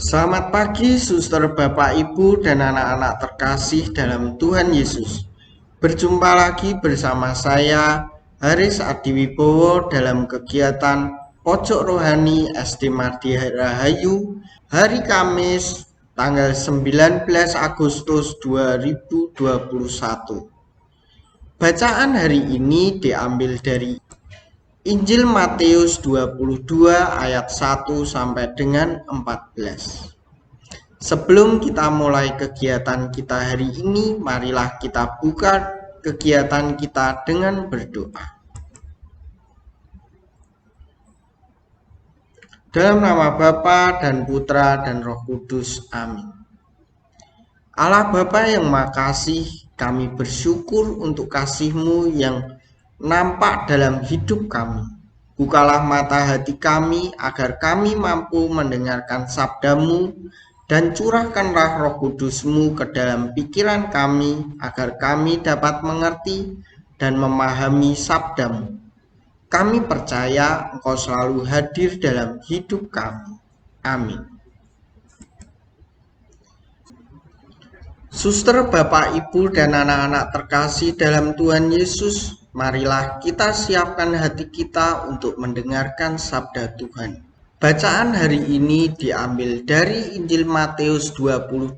Selamat pagi, suster, Bapak, Ibu, dan anak-anak terkasih dalam Tuhan Yesus. Berjumpa lagi bersama saya, Haris Adiwibowo, dalam kegiatan Pojok Rohani SD Mardi Rahayu, hari Kamis, tanggal 19 Agustus 2021. Bacaan hari ini diambil dari Injil Matius 22 ayat 1 sampai dengan 14. Sebelum kita mulai kegiatan kita hari ini, marilah kita buka kegiatan kita dengan berdoa. Dalam nama Bapa dan Putra dan Roh Kudus, amin. Allah Bapa yang Maha Kasih, kami bersyukur untuk kasih-Mu yang nampak dalam hidup kami. Bukalah mata hati kami agar kami mampu mendengarkan sabda-Mu, dan curahkanlah Roh Kudus-Mu ke dalam pikiran kami agar kami dapat mengerti dan memahami sabda-Mu. Kami percaya Engkau selalu hadir dalam hidup kami. Amin. Suster, Bapak, Ibu, dan anak-anak terkasih dalam Tuhan Yesus, marilah kita siapkan hati kita untuk mendengarkan sabda Tuhan. Bacaan hari ini diambil dari Injil Matius 22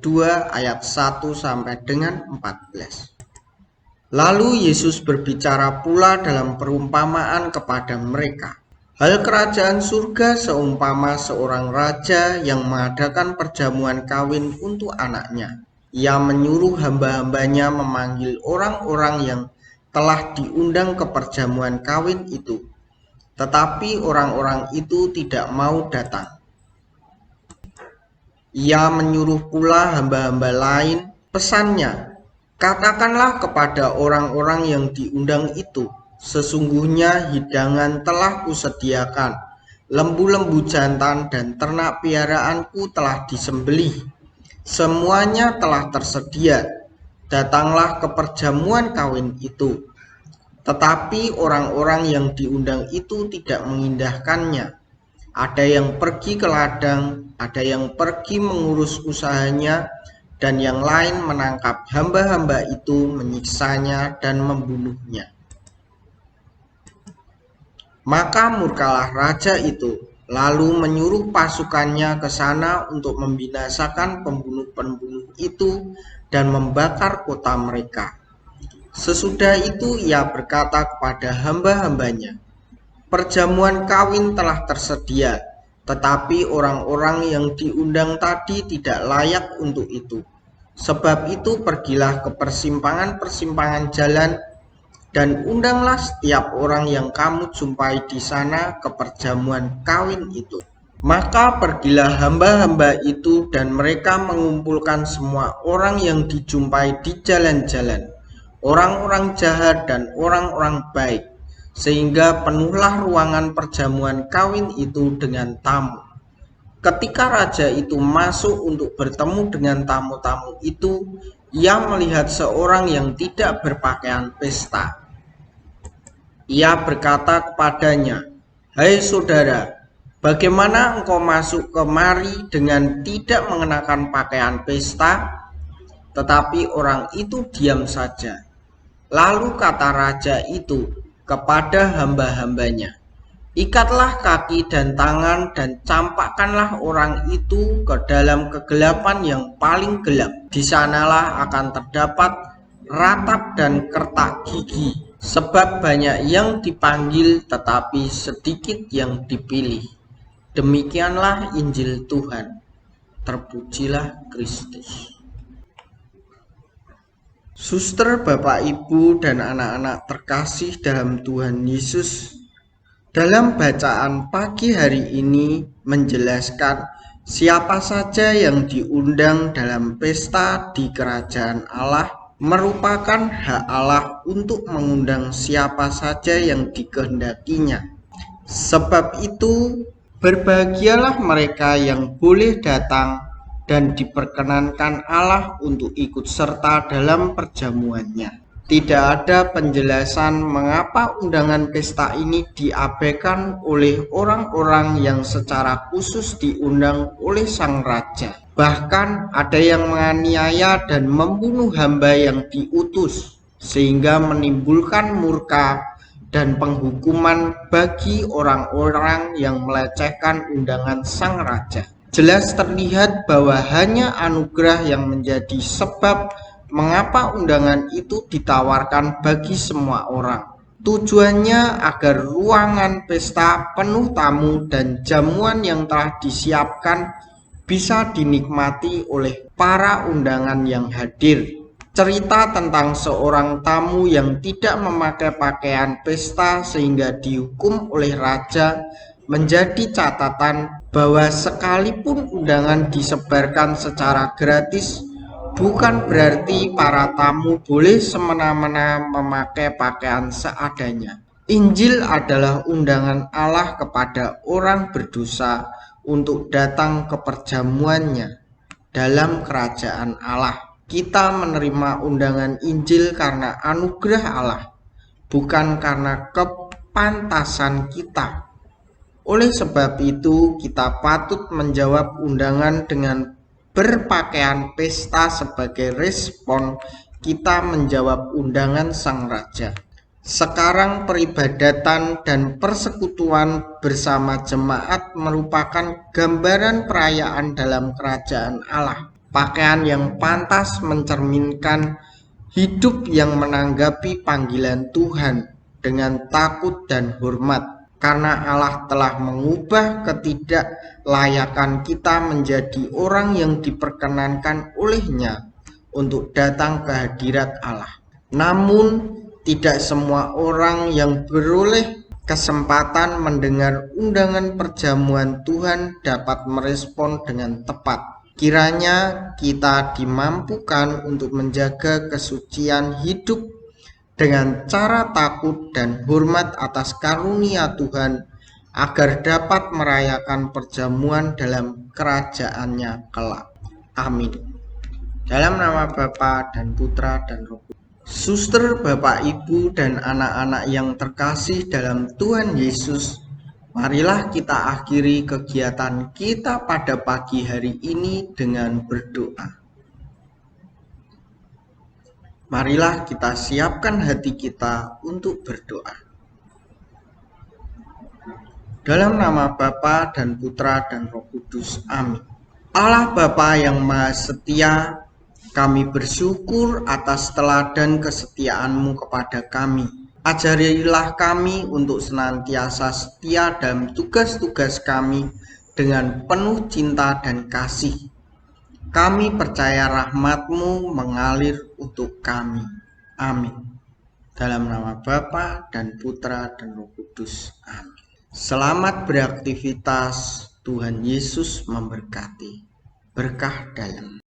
ayat 1 sampai dengan 14. Lalu Yesus berbicara pula dalam perumpamaan kepada mereka. Hal kerajaan surga seumpama seorang raja yang mengadakan perjamuan kawin untuk anaknya. Ia menyuruh hamba-hambanya memanggil orang-orang yang telah diundang ke perjamuan kawin itu. Tetapi orang-orang itu tidak mau datang. Ia menyuruh pula hamba-hamba lain, pesannya, katakanlah kepada orang-orang yang diundang itu, sesungguhnya hidangan telah kusediakan, lembu-lembu jantan dan ternak piaraanku telah disembelih. Semuanya telah tersedia, datanglah ke perjamuan kawin itu. Tetapi orang-orang yang diundang itu tidak mengindahkannya. Ada yang pergi ke ladang, ada yang pergi mengurus usahanya, dan yang lain menangkap hamba-hamba itu, menyiksanya dan membunuhnya. Maka murkalah raja itu, lalu menyuruh pasukannya ke sana untuk membinasakan pembunuh-pembunuh itu dan membakar kota mereka. Sesudah itu ia berkata kepada hamba-hambanya, perjamuan kawin telah tersedia, tetapi orang-orang yang diundang tadi tidak layak untuk itu. Sebab itu pergilah ke persimpangan-persimpangan jalan dan undanglah setiap orang yang kamu jumpai di sana ke perjamuan kawin itu. Maka pergilah hamba-hamba itu dan mereka mengumpulkan semua orang yang dijumpai di jalan-jalan, orang-orang jahat dan orang-orang baik, sehingga penuhlah ruangan perjamuan kawin itu dengan tamu. Ketika raja itu masuk untuk bertemu dengan tamu-tamu itu, ia melihat seorang yang tidak berpakaian pesta. Ia berkata kepadanya, hai saudara, bagaimana engkau masuk kemari dengan tidak mengenakan pakaian pesta? Tetapi orang itu diam saja. Lalu kata raja itu kepada hamba-hambanya, ikatlah kaki dan tangan dan campakkanlah orang itu ke dalam kegelapan yang paling gelap. Di sanalah akan terdapat ratap dan kertak gigi, sebab banyak yang dipanggil tetapi sedikit yang dipilih. Demikianlah Injil Tuhan. Terpujilah Kristus. Suster, Bapak, Ibu, dan anak-anak terkasih dalam Tuhan Yesus, dalam bacaan pagi hari ini menjelaskan siapa saja yang diundang dalam pesta di kerajaan Allah, merupakan hak Allah untuk mengundang siapa saja yang dikehendakinya. Sebab itu, berbahagialah mereka yang boleh datang dan diperkenankan Allah untuk ikut serta dalam perjamuannya. Tidak ada penjelasan mengapa undangan pesta ini diabaikan oleh orang-orang yang secara khusus diundang oleh sang raja. Bahkan ada yang menganiaya dan membunuh hamba yang diutus, sehingga menimbulkan murka dan penghukuman bagi orang-orang yang melecehkan undangan sang raja. Jelas terlihat bahwa hanya anugerah yang menjadi sebab mengapa undangan itu ditawarkan bagi semua orang. Tujuannya agar ruangan pesta penuh tamu dan jamuan yang telah disiapkan bisa dinikmati oleh para undangan yang hadir. Cerita tentang seorang tamu yang tidak memakai pakaian pesta sehingga dihukum oleh raja menjadi catatan bahwa sekalipun undangan disebarkan secara gratis, bukan berarti para tamu boleh semena-mena memakai pakaian seadanya. Injil adalah undangan Allah kepada orang berdosa untuk datang ke perjamuannya dalam kerajaan Allah. Kita menerima undangan Injil karena anugerah Allah, bukan karena kepantasan kita. Oleh sebab itu, kita patut menjawab undangan dengan berpakaian pesta sebagai respon kita menjawab undangan sang raja. Sekarang peribadatan dan persekutuan bersama jemaat merupakan gambaran perayaan dalam kerajaan Allah. Pakaian yang pantas mencerminkan hidup yang menanggapi panggilan Tuhan dengan takut dan hormat, karena Allah telah mengubah ketidaklayakan kita menjadi orang yang diperkenankan olehnya untuk datang ke hadirat Allah. Namun, tidak semua orang yang beroleh kesempatan mendengar undangan perjamuan Tuhan dapat merespon dengan tepat. Kiranya kita dimampukan untuk menjaga kesucian hidup dengan cara takut dan hormat atas karunia Tuhan, agar dapat merayakan perjamuan dalam kerajaannya kelak. Amin. Dalam nama Bapa dan Putra dan Roh Kudus. Suster, Bapak, Ibu, dan anak-anak yang terkasih dalam Tuhan Yesus, marilah kita akhiri kegiatan kita pada pagi hari ini dengan berdoa. Marilah kita siapkan hati kita untuk berdoa. Dalam nama Bapa dan Putra dan Roh Kudus. Amin. Allah Bapa yang Maha Setia, kami bersyukur atas teladan kesetiaan-Mu kepada kami. Ajarilah kami untuk senantiasa setia dalam tugas-tugas kami dengan penuh cinta dan kasih. Kami percaya rahmat-Mu mengalir untuk kami. Amin. Dalam nama Bapa dan Putra dan Roh Kudus. Amin. Selamat beraktivitas. Tuhan Yesus memberkati. Berkah dalam.